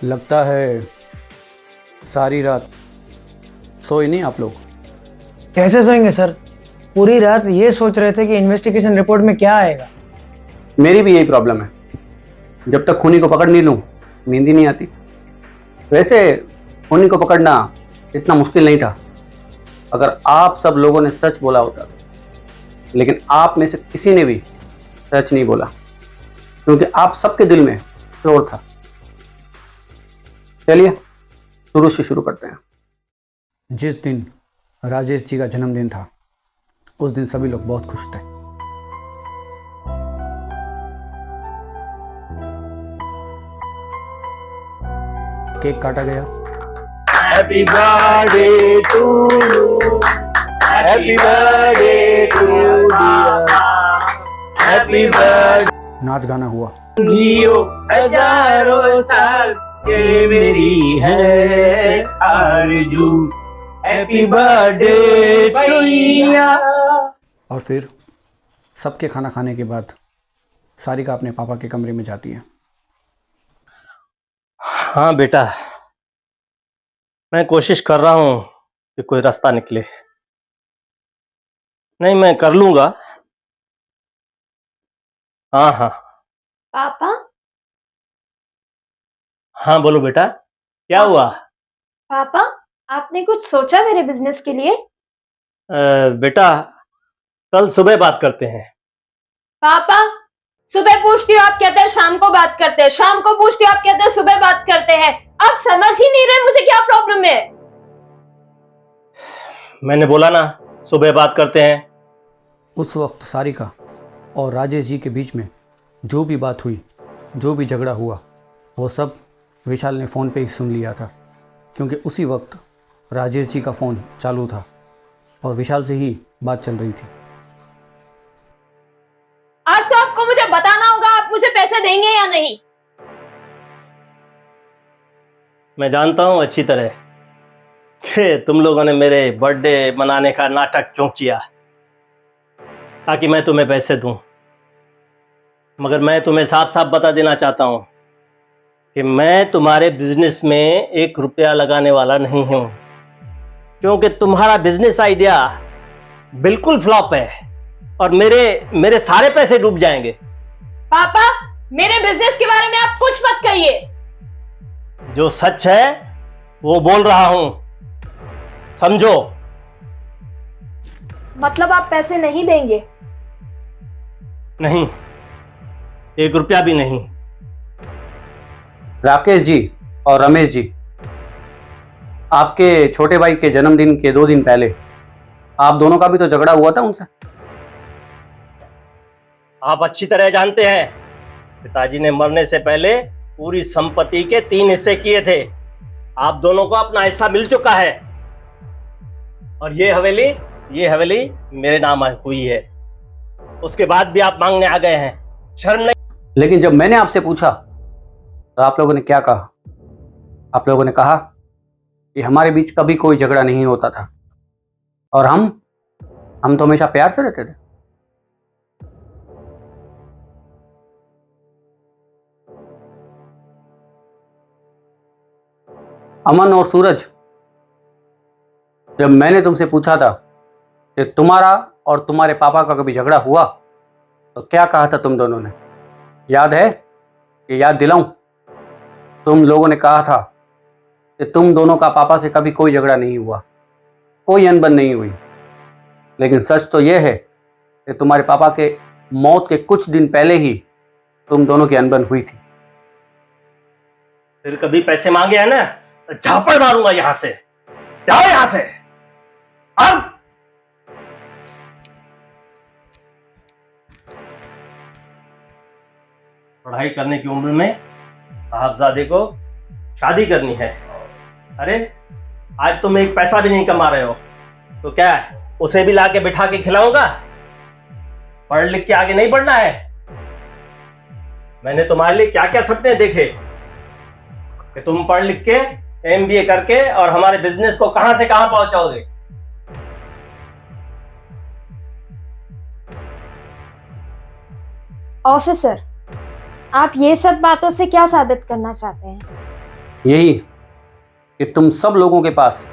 लगता है सारी रात सोए नहीं आप लोग। कैसे सोएंगे सर? पूरी रात ये सोच रहे थे कि इन्वेस्टिगेशन रिपोर्ट में क्या आएगा। मेरी भी यही प्रॉब्लम है, जब तक खूनी को पकड़ नहीं लूं नींद ही नहीं आती। वैसे खूनी को पकड़ना इतना मुश्किल नहीं था अगर आप सब लोगों ने सच बोला होता, लेकिन आप में से किसी ने भी सच नहीं बोला क्योंकि आप सबके दिल में चोर था। चलिए शुरू से शुरू करते हैं। जिस दिन राजेश जी का जन्मदिन था उस दिन सभी लोग बहुत खुश थे। केक काटा गया। Happy birthday to you, happy birthday to happy birthday. नाच गाना हुआ। जियो हजारों साल के मेरी है आरज़ू, हैप्पी बर्थडे भैया। और फिर सबके खाना खाने के बाद सारिका अपने पापा के कमरे में जाती है। हाँ बेटा, मैं कोशिश कर रहा हूं कि कोई रास्ता निकले। नहीं, मैं कर लूंगा। हाँ हाँ पापा, हाँ, बोलो बेटा, क्या हुआ? पापा आपने कुछ सोचा मेरे बिजनेस के लिए? बेटा, कल सुबह बात करते हैं। पापा, सुबह पूछती हूँ आप कहते हैं शाम को बात करते हैं, शाम को पूछती हूँ आप कहते हैं सुबह बात करते हैं। आप समझ ही नहीं रहे मुझे क्या प्रॉब्लम है। मैंने बोला ना, सुबह बात करते हैं। उस वक्त सारिका और राजेश जी के बीच में जो भी बात हुई, जो भी झगड़ा हुआ, वो सब विशाल ने फ़ोन पे ही सुन लिया था क्योंकि उसी वक्त राजेश जी का फ़ोन चालू था और विशाल से ही बात चल रही थी। आज तो आपको मुझे बताना होगा आप मुझे पैसे देंगे या नहीं। मैं जानता हूं अच्छी तरह कि तुम लोगों ने मेरे बर्थडे मनाने का नाटक क्यों किया ताकि मैं तुम्हें पैसे दूं, मगर मैं तुम्हें साफ साफ बता देना चाहता हूं कि मैं तुम्हारे बिजनेस में 1 रुपया लगाने वाला नहीं हूं, क्योंकि तुम्हारा बिजनेस आइडिया बिल्कुल फ्लॉप है और मेरे सारे पैसे डूब जाएंगे। पापा, मेरे बिजनेस के बारे में आप कुछ मत कहिए। जो सच है वो बोल रहा हूं, समझो। मतलब आप पैसे नहीं देंगे? नहीं, 1 रुपया भी नहीं। राकेश जी और रमेश जी, आपके छोटे भाई के जन्मदिन के 2 दिन पहले आप दोनों का भी तो झगड़ा हुआ था उनसे। आप अच्छी तरह जानते हैं पिताजी ने मरने से पहले पूरी संपत्ति के 3 हिस्से किए थे। आप दोनों को अपना हिस्सा मिल चुका है और ये हवेली मेरे नाम हुई है। उसके बाद भी आप मांगने आ गए हैं, शर्म नहीं? लेकिन जब मैंने आपसे पूछा तो आप लोगों ने क्या कहा? आप लोगों ने कहा कि हमारे बीच कभी कोई झगड़ा नहीं होता था और हम तो हमेशा प्यार से रहते थे। अमन और सूरज, जब मैंने तुमसे पूछा था कि तुम्हारा और तुम्हारे पापा का कभी झगड़ा हुआ तो क्या कहा था तुम दोनों ने? याद है कि याद दिलाऊं? तुम लोगों ने कहा था कि तुम दोनों का पापा से कभी कोई झगड़ा नहीं हुआ, कोई अनबन नहीं हुई। लेकिन सच तो यह है कि तुम्हारे पापा के मौत के कुछ दिन पहले ही तुम दोनों की अनबन हुई थी। फिर कभी पैसे मांगे हैं ना तो झापड़ मारूंगा यहां से। जाओ यहां से। अब पढ़ाई करने की उम्र में साहबजादे को शादी करनी है। अरे आज तुम एक पैसा भी नहीं कमा रहे हो तो क्या है, उसे भी लाके बिठा के खिलाऊंगा? पढ़ लिख के आगे नहीं बढ़ना है? मैंने तुम्हारे लिए क्या क्या सपने देखे कि तुम पढ़ लिख के MBA करके और हमारे बिजनेस को कहां से कहां पहुंचाओगे। ऑफिसर, आप ये सब बातों से क्या साबित करना चाहते हैं? यही कि तुम सब लोगों के पास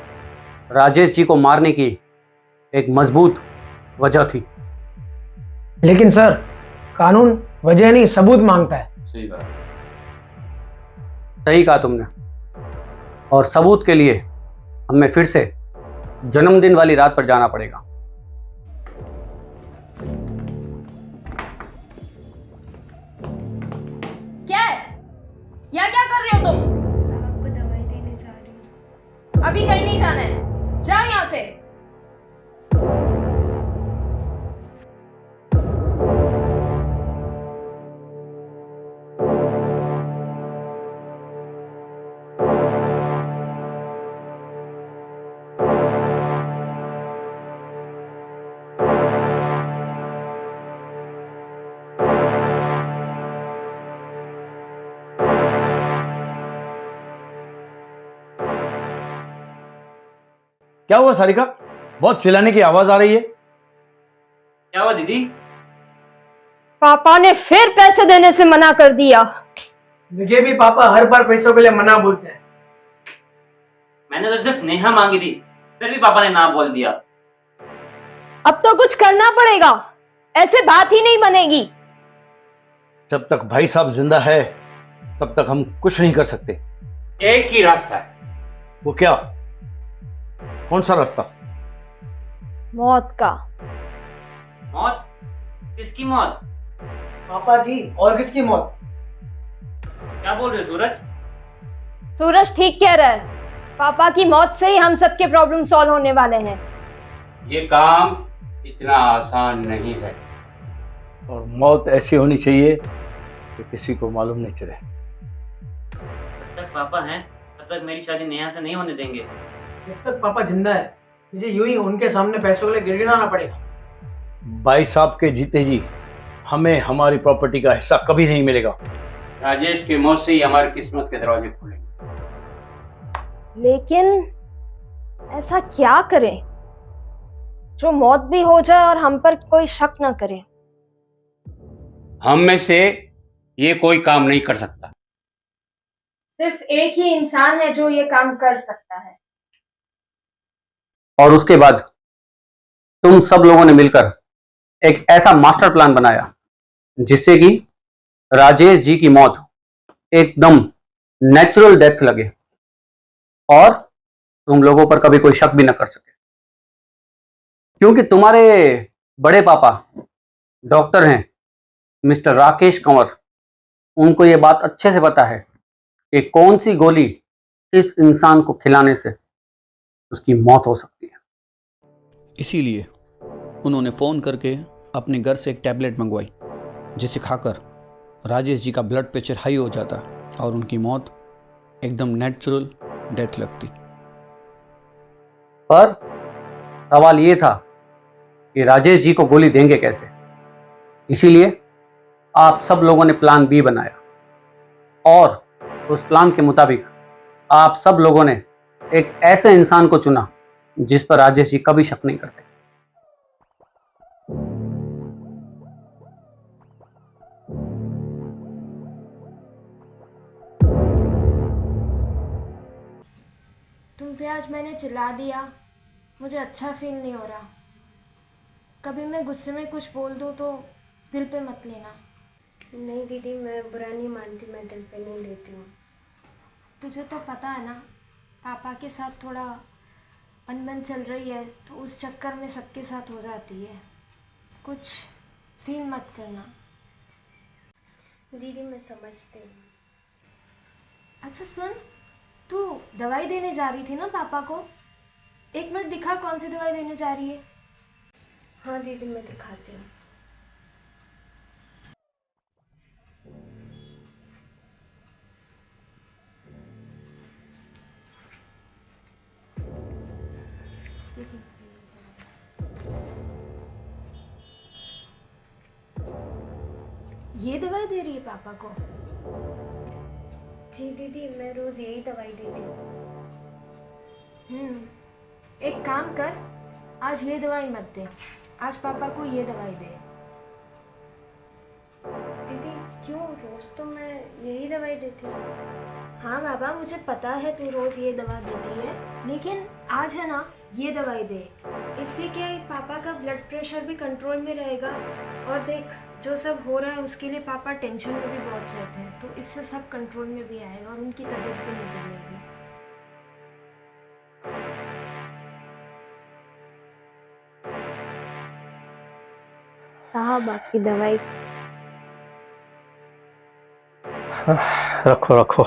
राजेश जी को मारने की एक मजबूत वजह थी। लेकिन सर, कानून वजह नहीं सबूत मांगता है। सही बात। सही कहा तुमने। और सबूत के लिए हमें फिर से जन्मदिन वाली रात पर जाना पड़ेगा। क्या है? यहाँ क्या कर रहे हो तुम? साहब को दवाई देने जा रही हूँ। अभी कहीं नहीं जाना है, जाओ यहाँ से। क्या हुआ सारिका? बहुत चिल्लाने की आवाज आ रही है। क्या हुआ दीदी? पापा ने फिर पैसे देने से मना कर दिया। मुझे भी पापा हर बार पैसों के लिए मना बोलते हैं। मैंने तो सिर्फ नेहा मांगी थी, फिर भी पापा ने ना बोल दिया। अब तो कुछ करना पड़ेगा, ऐसे बात ही नहीं बनेगी। जब तक भाई साहब जिंदा है तब तक हम कुछ नहीं कर सकते। एक ही रास्ता है। वो क्या? कौन सा रास्ता? मौत का। मौत? किसकी मौत? पापा की और किसकी मौत? क्या बोल रहे हो सूरज? सूरज ठीक कह रहा है, पापा की मौत से ही हम सबके प्रॉब्लम सॉल्व होने वाले हैं। ये काम इतना आसान नहीं है। और मौत ऐसी होनी चाहिए कि किसी को मालूम नहीं चले। जब तक पापा हैं तब तक मेरी शादी नेहा से नहीं होने देंगे। जब तक पापा जिंदा है मुझे यूं ही उनके सामने पैसों के लिए गिड़गिड़ाना पड़ेगा। भाई साहब के जीते जी हमें हमारी प्रॉपर्टी का हिस्सा कभी नहीं मिलेगा। राजेश की मौत से ही हमारी किस्मत के दरवाजे खुलेंगे। लेकिन ऐसा क्या करें जो मौत भी हो जाए और हम पर कोई शक न करे? हम में से ये कोई काम नहीं कर सकता। सिर्फ एक ही इंसान है जो ये काम कर सकता है। और उसके बाद तुम सब लोगों ने मिलकर एक ऐसा मास्टर प्लान बनाया जिससे कि राजेश जी की मौत एकदम नेचुरल डेथ लगे और तुम लोगों पर कभी कोई शक भी न कर सके। क्योंकि तुम्हारे बड़े पापा डॉक्टर हैं मिस्टर राकेश कंवर, उनको ये बात अच्छे से पता है कि कौन सी गोली इस इंसान को खिलाने से उसकी मौत हो सकती है। इसीलिए उन्होंने फ़ोन करके अपने घर से एक टैबलेट मंगवाई जिसे खाकर राजेश जी का ब्लड प्रेशर हाई हो जाता और उनकी मौत एकदम नेचुरल डेथ लगती। पर सवाल ये था कि राजेश जी को गोली देंगे कैसे। इसीलिए आप सब लोगों ने प्लान बी बनाया और उस प्लान के मुताबिक आप सब लोगों ने एक ऐसे इंसान को चुना जिस पर राजेश जी कभी शक नहीं करते। तुम पे आज मैंने चिल्ला दिया, मुझे अच्छा फील नहीं हो रहा। कभी मैं गुस्से में कुछ बोल दूँ तो दिल पे मत लेना। नहीं दीदी, मैं बुरा नहीं मानती, मैं दिल पे नहीं लेती हूँ। तुझे तो पता है ना, पापा के साथ थोड़ा अनबन चल रही है तो उस चक्कर में सबके साथ हो जाती है। कुछ फील मत करना। दीदी मैं समझती हूँ। अच्छा सुन, तू दवाई देने जा रही थी ना पापा को? एक मिनट दिखा कौन सी दवाई देने जा रही है। हाँ दीदी मैं दिखाती हूँ। ये दवाई दे रही है पापा को? जी दीदी, मैं रोज़ यही दवाई देती हूँ। एक काम कर, आज ये दवाई मत दे, आज पापा को ये दवाई दे। दीदी क्यों? रोज़ तो मैं यही दवाई देती हूँ। हाँ बाबा, मुझे पता है तू रोज़ ये दवा देती है, लेकिन आज है ना, ये दवाई दे। इससे क्या है, पापा का ब्लड प्रेशर भी कंट्रोल में रहेगा। और देख, जो सब हो रहा है उसके लिए पापा टेंशन में भी बहुत रहते हैं, तो इससे सब कंट्रोल में भी आएगा और उनकी तबीयत भी नहीं बिगड़ेगी। साहब आपकी दवाई। रखो रखो।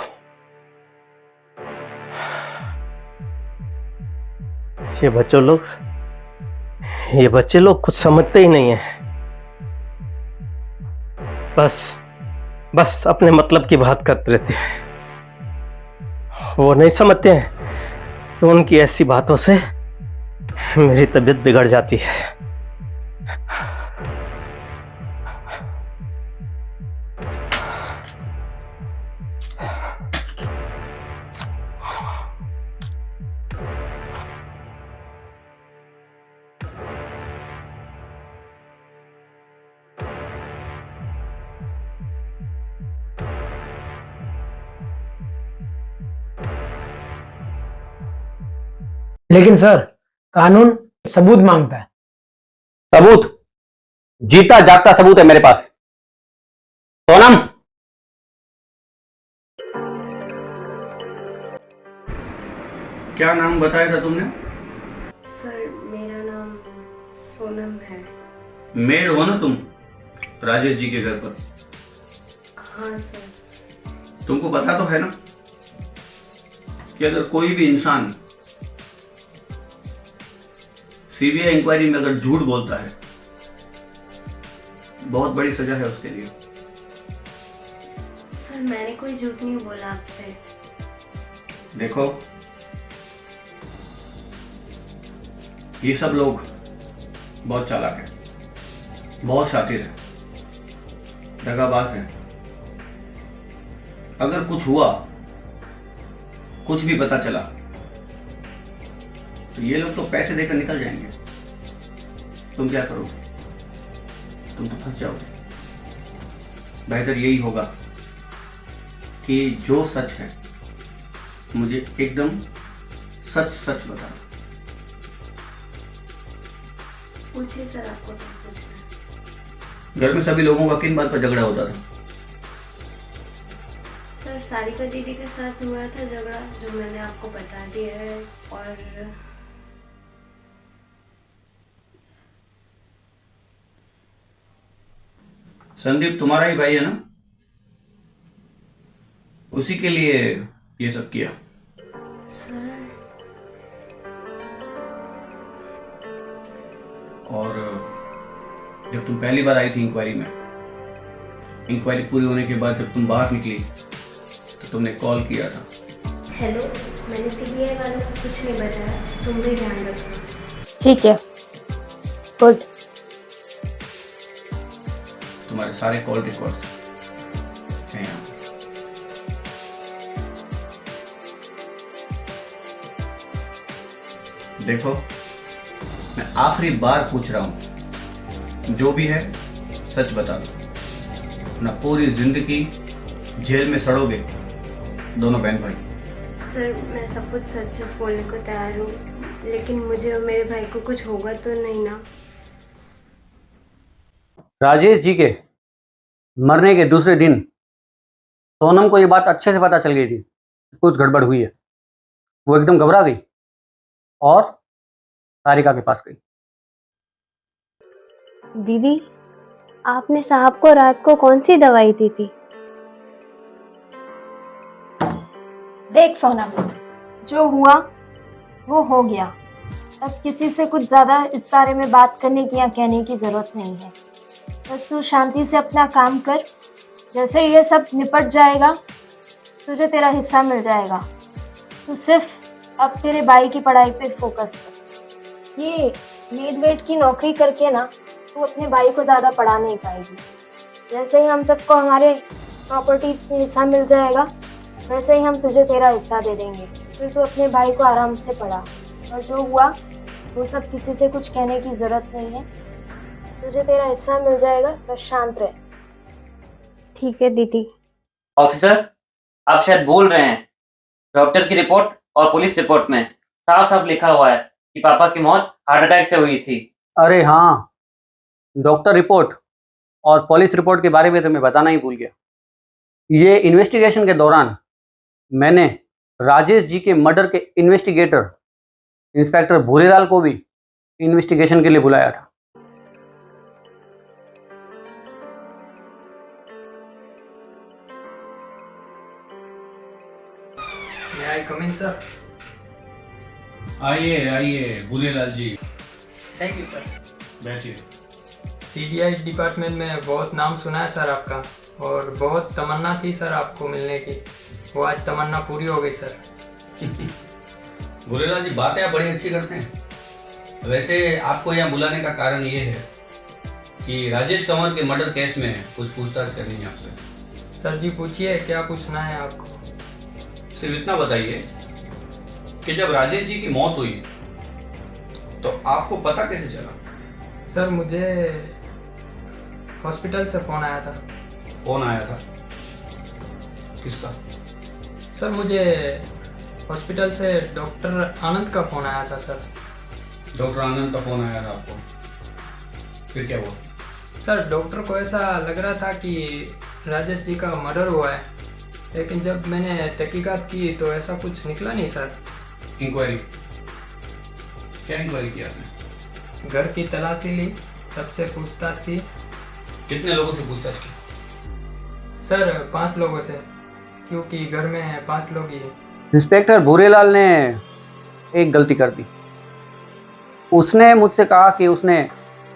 ये बच्चे लोग कुछ समझते ही नहीं है। बस अपने मतलब की बात करते रहते हैं। वो नहीं समझते हैं कि उनकी ऐसी बातों से मेरी तबीयत बिगड़ जाती है। लेकिन सर, कानून सबूत मांगता है। सबूत? जीता जागता सबूत है मेरे पास। सोनम, क्या नाम बताया था तुमने? सर मेरा नाम सोनम है। मेड हो ना तुम राजेश जी के घर पर? हाँ सर। तुमको पता तो है ना कि अगर कोई भी इंसान सीबीआई इंक्वायरी में अगर झूठ बोलता है, बहुत बड़ी सजा है उसके लिए। सर मैंने कोई झूठ नहीं बोला आपसे। देखो, ये सब लोग बहुत चालाक हैं, बहुत शातिर हैं, दगाबाज हैं। अगर कुछ हुआ, कुछ भी पता चला, तो ये लोग तो पैसे देकर निकल जाएंगे। तुम क्या करोगे? तुम तो फंस जाओगे। बेहतर यही होगा कि जो सच है मुझे एकदम सच सच बता। पूछिए सर, आपको क्या पूछना है? घर में सभी लोगों का किन बात पर झगड़ा होता था? सर सारिका दीदी के साथ हुआ था झगड़ा, जो मैंने आपको बता दिया है। और संदीप तुम्हारा ही भाई है ना? उसी के लिए ये सब किया। सर और जब तुम पहली बार आई थी इंक्वायरी में, इंक्वायरी पूरी होने के बाद जब तुम बाहर निकली तो तुमने कॉल किया था। हेलो, मैंने सीबीआई वालों को कुछ नहीं बताया, तुम भी ध्यान रखो। ठीक है, गुड। तुम्हारे सारे कॉल रिकॉर्ड्स हैं यहाँ पर। देखो, मैं आखिरी बार पूछ रहा हूँ, जो भी है सच बता दो, ना पूरी जिंदगी जेल में सड़ोगे दोनों बहन भाई। सर मैं सब कुछ सच सच बोलने को तैयार हूँ, लेकिन मुझे और मेरे भाई को कुछ होगा तो नहीं ना? राजेश जी के मरने के दूसरे दिन सोनम को ये बात अच्छे से पता चल गई थी, कुछ गड़बड़ हुई है। वो एकदम घबरा गई और सारिका के पास गई। दीदी, आपने साहब को रात को कौन सी दवाई दी थी? देख सोनम, जो हुआ वो हो गया। अब किसी से कुछ ज़्यादा इस बारे में बात करने की या कहने की ज़रूरत नहीं है। बस तू शांति से अपना काम कर। जैसे ये सब निपट जाएगा तुझे तेरा हिस्सा मिल जाएगा। तू सिर्फ अब तेरे भाई की पढ़ाई पे फोकस कर। ये मेड वेड की नौकरी करके ना तू अपने भाई को ज़्यादा पढ़ा नहीं पाएगी। जैसे ही हम सबको हमारे प्रॉपर्टीज में हिस्सा मिल जाएगा, वैसे ही हम तुझे तेरा हिस्सा दे देंगे। फिर तू अपने भाई को आराम से पढ़ा, और जो हुआ वो सब किसी से कुछ कहने की ज़रूरत नहीं है। तुझे तेरा हिस्सा मिल जाएगा, बस शांत रह। ठीक है दीदी। ऑफिसर, आप शायद बोल रहे हैं, डॉक्टर की रिपोर्ट और पुलिस रिपोर्ट में साफ साफ लिखा हुआ है कि पापा की मौत हार्ट अटैक से हुई थी। अरे हाँ, डॉक्टर रिपोर्ट और पुलिस रिपोर्ट के बारे में तो मैं बताना ही भूल गया। ये इन्वेस्टिगेशन के दौरान मैंने राजेश जी के मर्डर के इन्वेस्टिगेटर इंस्पेक्टर भूरेलाल को भी इन्वेस्टिगेशन के लिए बुलाया था। सर, आइए आइए भूलेलाल जी, थैंक यू सर। बैठिए। सीबीआई डिपार्टमेंट में बहुत नाम सुना है सर आपका, और बहुत तमन्ना थी सर आपको मिलने की। वो आज तमन्ना पूरी हो गई सर। भूलेलाल जी, बातें आप बड़ी अच्छी करते हैं। वैसे आपको यहाँ बुलाने का कारण ये है कि राजेश कंवर के मर्डर केस में कुछ पूछताछ करनी है आपसे। सर जी पूछिए, क्या पूछना है आपको? सिर्फ इतना बताइए कि जब राजेश जी की मौत हुई तो आपको पता कैसे चला? सर मुझे हॉस्पिटल से फ़ोन आया था। फोन आया था? किसका? सर मुझे हॉस्पिटल से डॉक्टर आनंद का फ़ोन आया था सर। डॉक्टर आनंद का फोन आया था आपको, फिर क्या हुआ? सर डॉक्टर को ऐसा लग रहा था कि राजेश जी का मर्डर हुआ है, लेकिन जब मैंने तहकीकात की तो ऐसा कुछ निकला नहीं सर। इंक्वायरी? क्या इंक्वायरी किया आपने? घर की तलाशी ली, सबसे पूछताछ की। कितने लोगों से पूछताछ की? सर 5 लोगों से, क्योंकि घर में 5 लोग ही हैं। इंस्पेक्टर भूरेलाल ने एक गलती कर दी। उसने मुझसे कहा कि उसने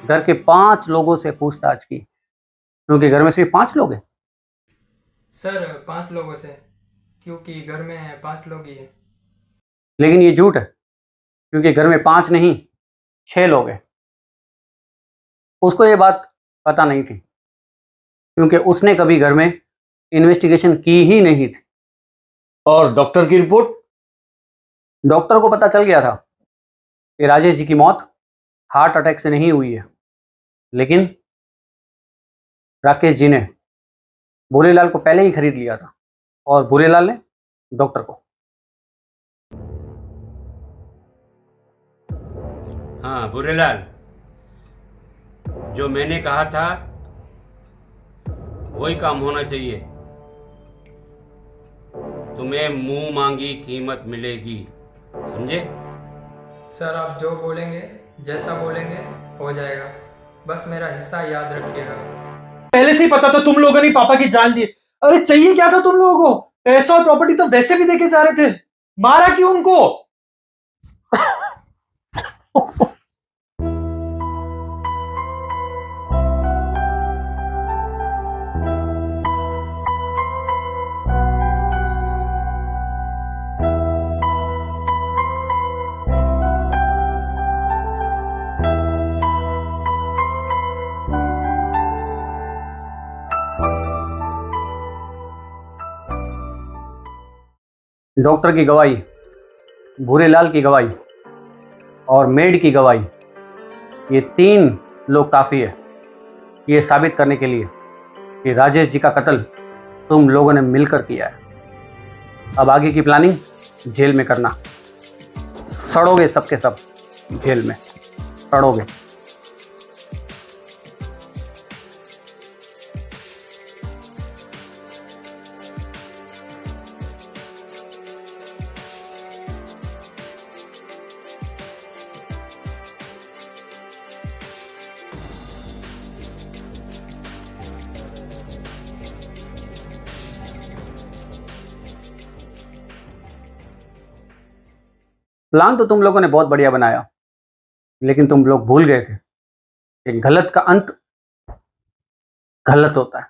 घर के 5 लोगों से पूछताछ की, क्योंकि घर में सिर्फ 5 लोग हैं। सर 5 लोगों से, क्योंकि घर में 5 लोग ही हैं। लेकिन ये झूठ है, क्योंकि घर में 5 नहीं 6 लोग हैं। उसको ये बात पता नहीं थी, क्योंकि उसने कभी घर में इन्वेस्टिगेशन की ही नहीं थी। और डॉक्टर की रिपोर्ट? डॉक्टर को पता चल गया था कि राजेश जी की मौत हार्ट अटैक से नहीं हुई है, लेकिन राकेश जी ने भूरेलाल को पहले ही खरीद लिया था, और भूरेलाल ने डॉक्टर को। हाँ भूरेलाल, जो मैंने कहा था वही काम होना चाहिए। तुम्हें मुंह मांगी कीमत मिलेगी, समझे? सर आप जो बोलेंगे, जैसा बोलेंगे हो जाएगा, बस मेरा हिस्सा याद रखिएगा। पहले से ही पता था तुम लोगों ने पापा की जान ली। अरे चाहिए क्या था तुम लोगों को? पैसा और प्रॉपर्टी तो वैसे भी देके जा रहे थे, मारा क्यों उनको? डॉक्टर की गवाही, भूरेलाल की गवाही और मेड की गवाही, ये 3 लोग काफ़ी है ये साबित करने के लिए कि राजेश जी का कत्ल तुम लोगों ने मिलकर किया है। अब आगे की प्लानिंग जेल में करना। सड़ोगे सबके सब जेल में, सड़ोगे। प्लान तो तुम लोगों ने बहुत बढ़िया बनाया, लेकिन तुम लोग भूल गए थे कि गलत का अंत गलत होता है।